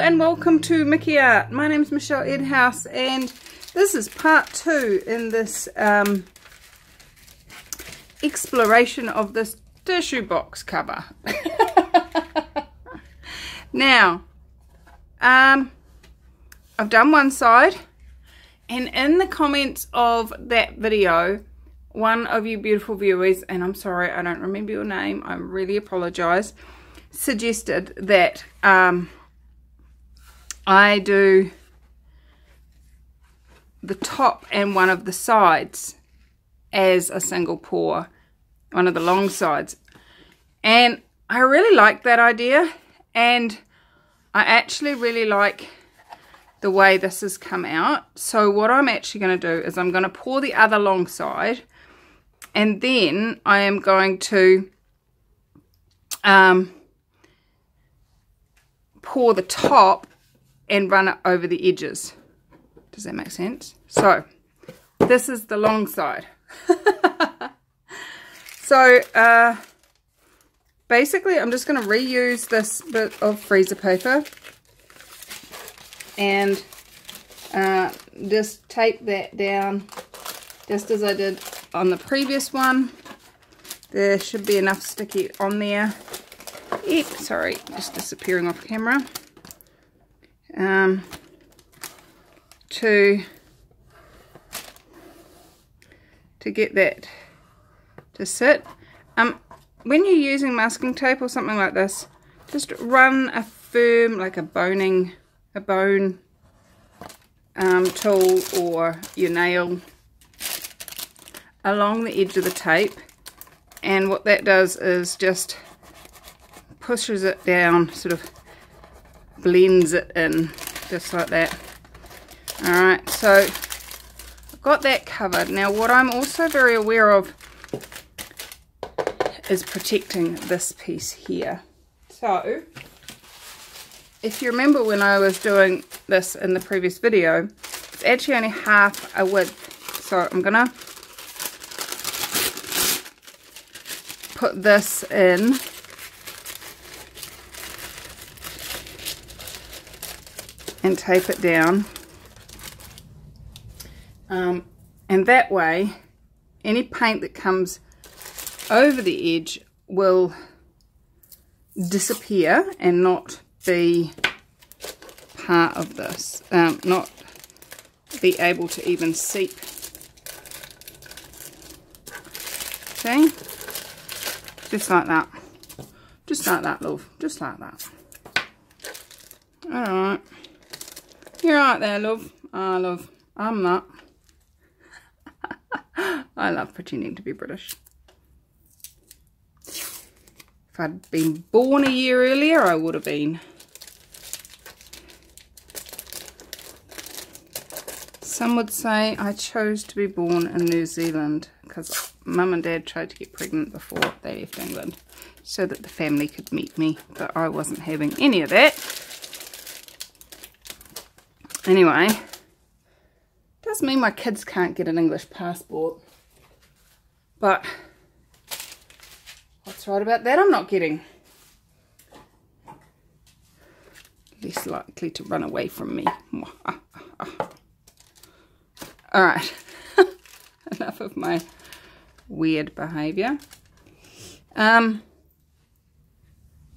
and welcome to Mickey Art. My name is Michelle Edhouse and this is part 2 in this exploration of this tissue box cover. Now, I've done one side, and in the comments of that video, one of you beautiful viewers, and I'm sorry I don't remember your name, I really apologise, suggested that I do the top and one of the sides as a single pour, one of the long sides, and I really like that idea, and I actually really like the way this has come out. So what I'm actually going to do is I'm going to pour the other long side, and then I am going to pour the top and run it over the edges. Does that make sense? So this is the long side. So basically I'm just going to reuse this bit of freezer paper and just tape that down just as I did on the previous one. There should be enough sticky on there. Sorry, just disappearing off camera. To get that to sit. When you're using masking tape or something like this, just run a firm, like a bone tool or your nail along the edge of the tape, and what that does is just pushes it down, sort of blends it in, just like that. Alright, so I've got that covered. Now what I'm also very aware of is protecting this piece here. So if you remember when I was doing this in the previous video, it's actually only half a width. So I'm gonna put this in and tape it down, and that way any paint that comes over the edge will disappear and not be part of this, not be able to even seep. See? Just like that. Just like that, love. Just like that. Alright. You're right there, love. Ah, love. I'm not. I love pretending to be British. If I'd been born a year earlier, I would have been. Some would say I chose to be born in New Zealand because Mum and Dad tried to get pregnant before they left England so that the family could meet me, but I wasn't having any of that. Anyway, does mean my kids can't get an English passport, but what's right about that? I'm not getting. Less likely to run away from me. Alright, enough of my weird behaviour. You're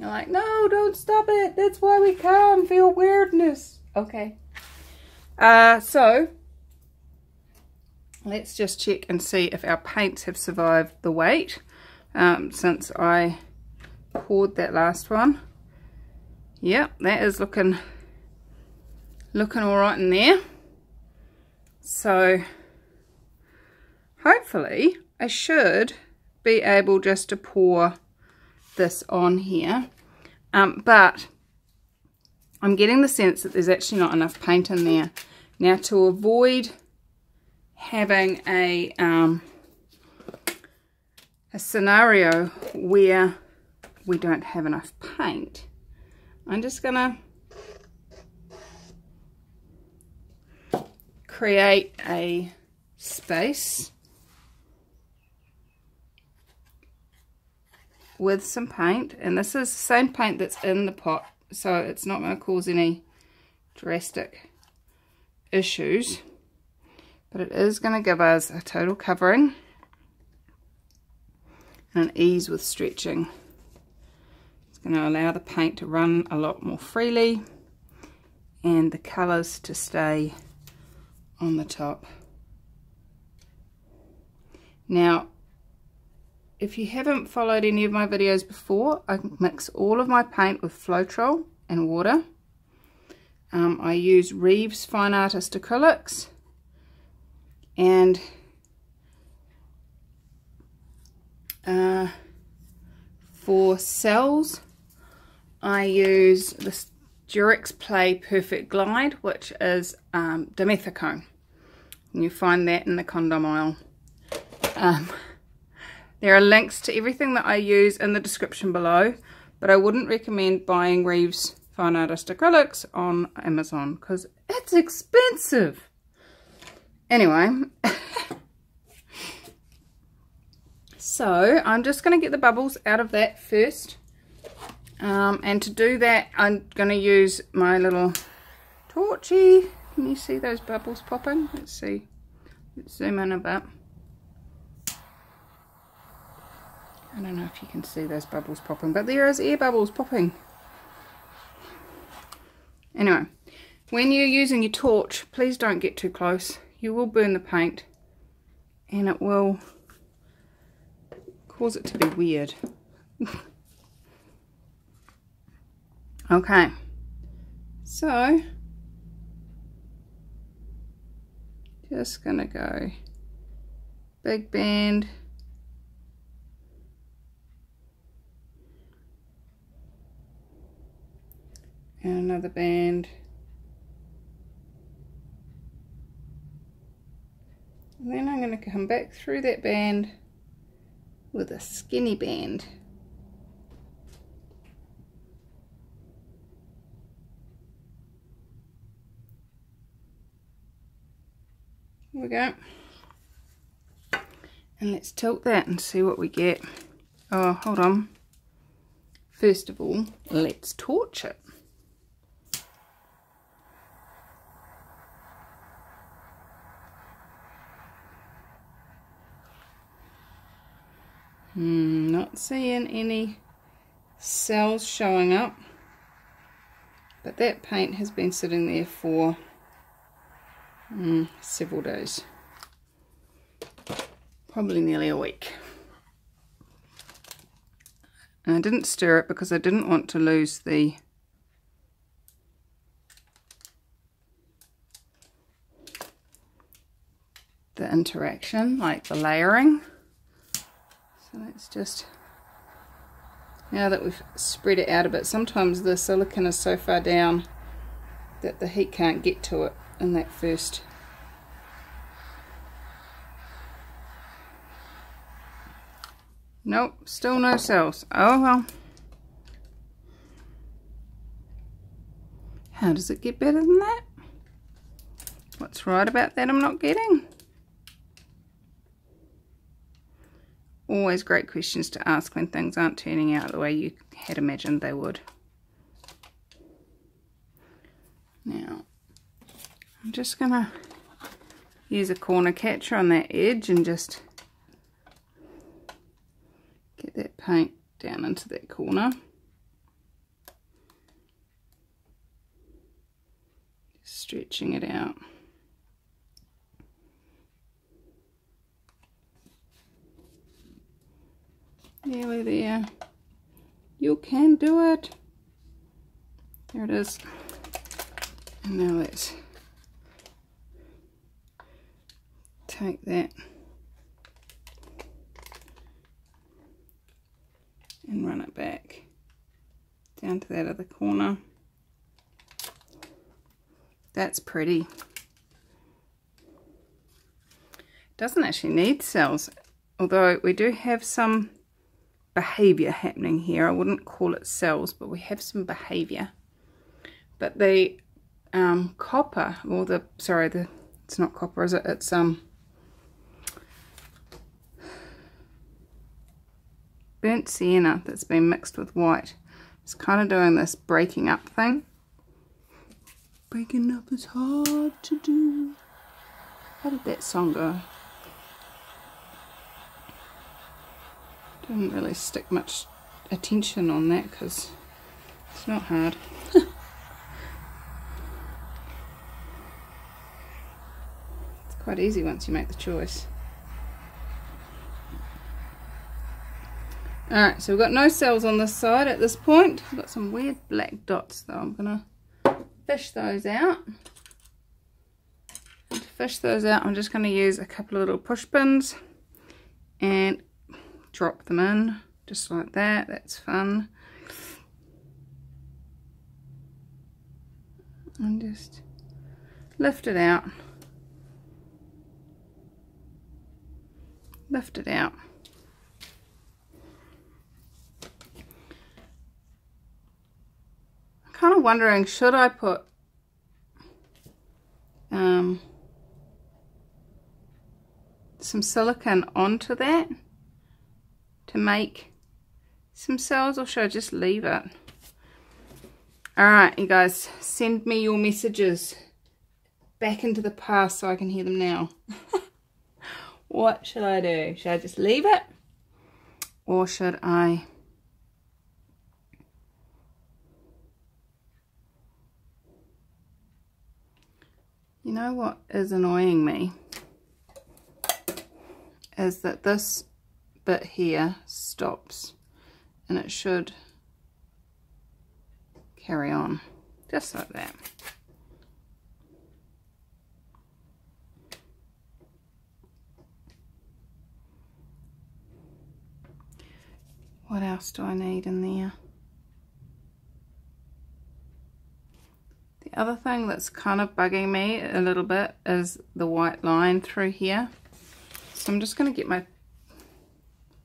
like, no, don't stop it. That's why we come, for your weirdness. Okay. So let's just check and see if our paints have survived the weight since I poured that last one. Yep, that is looking all right in there. So hopefully I should be able just to pour this on here, but I'm getting the sense that there's actually not enough paint in there. Now, to avoid having a scenario where we don't have enough paint, I'm just gonna create a space with some paint, and this is the same paint that's in the pot, so it's not going to cause any drastic issues, but it is going to give us a total covering and an ease with stretching. It's going to allow the paint to run a lot more freely and the colours to stay on the top. Now, if you haven't followed any of my videos before, I mix all of my paint with Floetrol and water. I use Reeves Fine Artist acrylics, and for cells I use this Durex Play Perfect Glide, which is dimethicone, and you find that in the condom aisle. There are links to everything that I use in the description below, but I wouldn't recommend buying Reeves Fine Artist acrylics on Amazon because it's expensive. Anyway, so I'm just going to get the bubbles out of that first, and to do that I'm going to use my little torchy. Can you see those bubbles popping? Let's see, let's zoom in a bit. I don't know if you can see those bubbles popping, but there is air bubbles popping. Anyway, when you're using your torch, please don't get too close. You will burn the paint and it will cause it to be weird. Okay, so just gonna go big band. And another band. And then I'm going to come back through that band with a skinny band. Here we go. And let's tilt that and see what we get. Oh, hold on. First of all, let's torch it. Not seeing any cells showing up, but that paint has been sitting there for several days, probably nearly a week. And I didn't stir it because I didn't want to lose the interaction, like the layering. So let's just, now that we've spread it out a bit, sometimes the silicone is so far down that the heat can't get to it in that first. Nope, still no cells. Oh well. How does it get better than that? What's right about that I'm not getting? Always great questions to ask when things aren't turning out the way you had imagined they would. Now, I'm just going to use a corner catcher on that edge and just get that paint down into that corner. Just stretching it out. Nearly there. You can do it. There it is. And now let's take that and run it back down to that other corner. That's pretty. Doesn't actually need cells, although we do have some behavior happening here. I wouldn't call it cells, but we have some behavior. But the copper, or the, sorry, it's not copper, is it? It's burnt sienna that's been mixed with white. It's kind of doing this breaking up thing. Breaking up is hard to do. How did that song go? Didn't really stick much attention on that because it's not hard. It's quite easy once you make the choice. Alright, so we've got no cells on this side at this point. We've got some weird black dots though. I'm going to fish those out. And to fish those out, I'm just going to use a couple of little push pins and drop them in just like that. That's fun. And just lift it out. Lift it out. Kind of wondering, should I put some silicone onto that to make some cells, or should I just leave it? Alright, you guys, send me your messages back into the past so I can hear them now. What should I do? Should I just leave it, or should I You know what is annoying me is that this bit here stops, and it should carry on just like that. What else do I need in there? The other thing that's kind of bugging me a little bit is the white line through here. So I'm just going to get my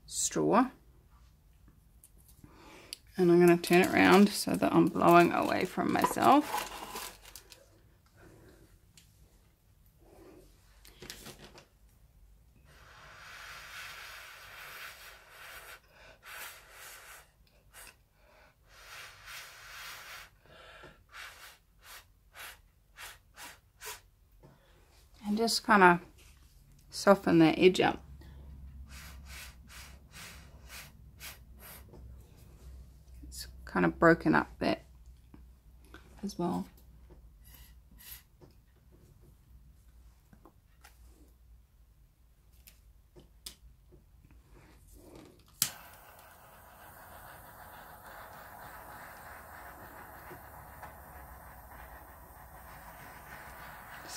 straw and I'm going to turn it around so that I'm blowing away from myself. And just kind of soften that edge up. It's kind of broken up that as well.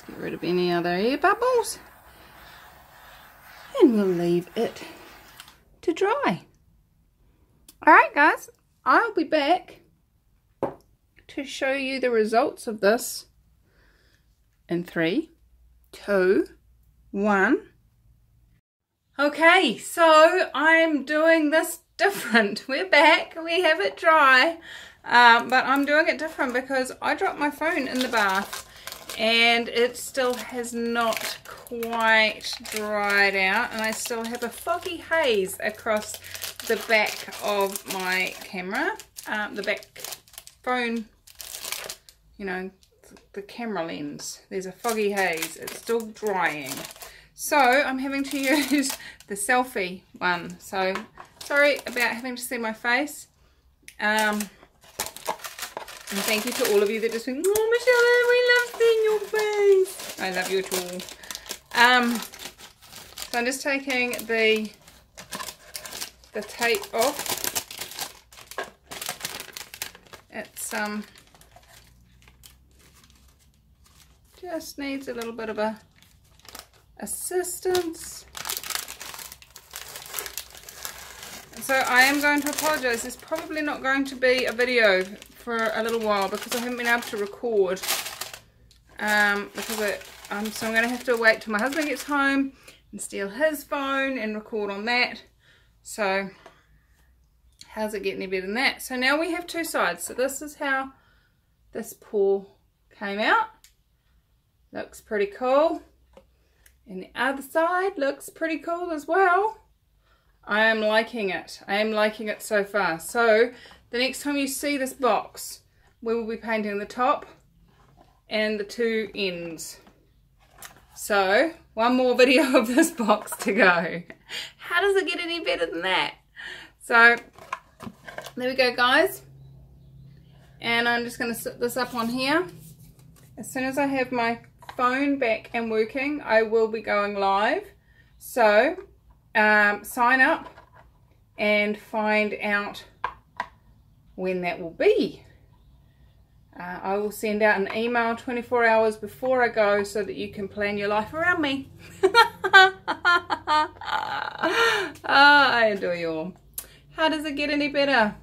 Get rid of any other air bubbles and we'll leave it to dry. Alright guys, I'll be back to show you the results of this in 3, 2, 1. Okay, so I'm doing this different. We're back, we have it dry, but I'm doing it different because I dropped my phone in the bath and it still has not quite dried out, and I still have a foggy haze across the back of my camera, the back phone, you know, the camera lens. There's a foggy haze, it's still drying, so I'm having to use the selfie one. So sorry about having to see my face. And thank you to all of you that just went, oh Michelle, we love seeing your face. I love you too. So I'm just taking the tape off. It's just needs a little bit of a assistance. So I am going to apologise. There's probably not going to be a video for a little while because I haven't been able to record, so I'm going to have to wait till my husband gets home and steal his phone and record on that. So how's it get any better than that? So now we have two sides. So this is how this paw came out. Looks pretty cool, and the other side looks pretty cool as well. I am liking it. I am liking it so far. So the next time you see this box, we will be painting the top and the 2 ends. So, one more video of this box to go. How does it get any better than that? So, there we go, guys. And I'm just going to sit this up on here. As soon as I have my phone back and working, I will be going live. So, sign up and find out when that will be. I will send out an email 24 hours before I go so that you can plan your life around me. I adore you all. How does it get any better?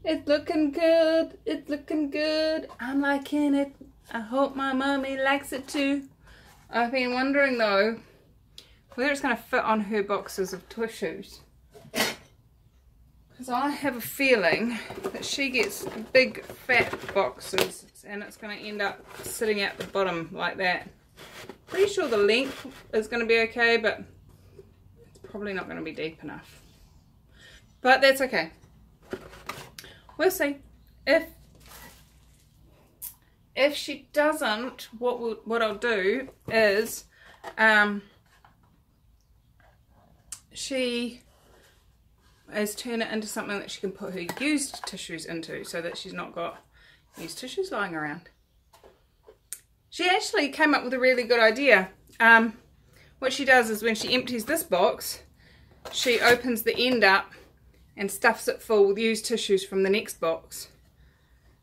It's looking good. It's looking good. I'm liking it. I hope my mommy likes it too. I've been wondering though whether it's going to fit on her boxes of tissues. Because I have a feeling that she gets big fat boxes and it's going to end up sitting at the bottom like that. Pretty sure the length is going to be okay, but it's probably not going to be deep enough. But that's okay. We'll see. If she doesn't, what I'll do is turn it into something that she can put her used tissues into so that she's not got used tissues lying around. She actually came up with a really good idea. What she does is when she empties this box, she opens the end up and stuffs it full with used tissues from the next box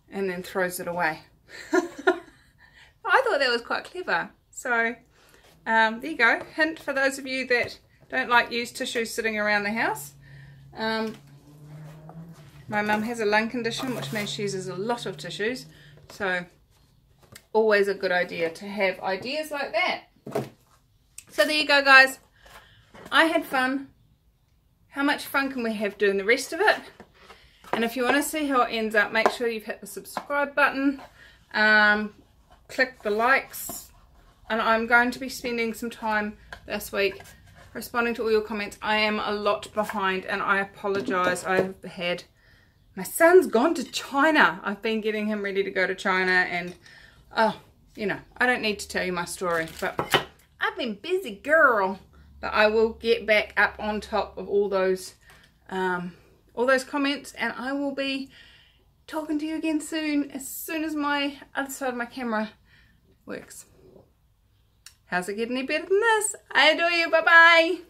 and then throws it away. I thought that was quite clever. So there you go. Hint for those of you that don't like used tissues sitting around the house. My mum has a lung condition, which means she uses a lot of tissues, so always a good idea to have ideas like that. So there you go, guys. I had fun. How much fun can we have doing the rest of it? And if you want to see how it ends up, make sure you've hit the subscribe button, click the likes, and I'm going to be spending some time this week responding to all your comments. I am a lot behind and I apologize. I've had, my son's gone to China. I've been getting him ready to go to China and, oh, you know, I don't need to tell you my story, but I've been busy, girl. But I will get back up on top of all those comments, and I will be talking to you again soon as my other side of my camera works. How's it getting any better than this? I adore you. Bye-bye.